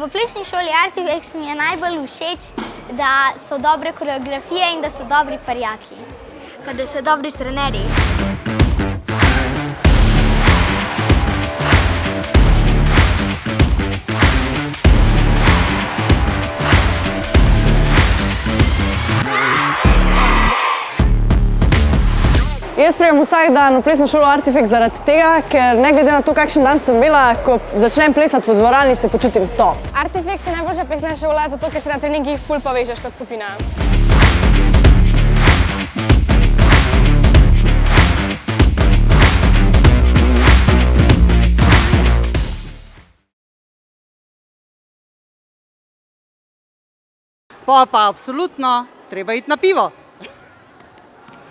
V plesni šoli Artifex mi je najbolj všeč, da so dobre koreografije in da so dobri prijatelji. Pa da so dobri trenerji. Jaz pridem vsak dan v plesno šolo Artifex zaradi tega, ker ne glede na to, kakšen dan sem imela, ko začnem plesati po dvorani, se počutim top. Artifex je najboljša plesna šola, zato ker se na treningih ful povežeš kot skupina. Pa absolutno treba iti na pivo.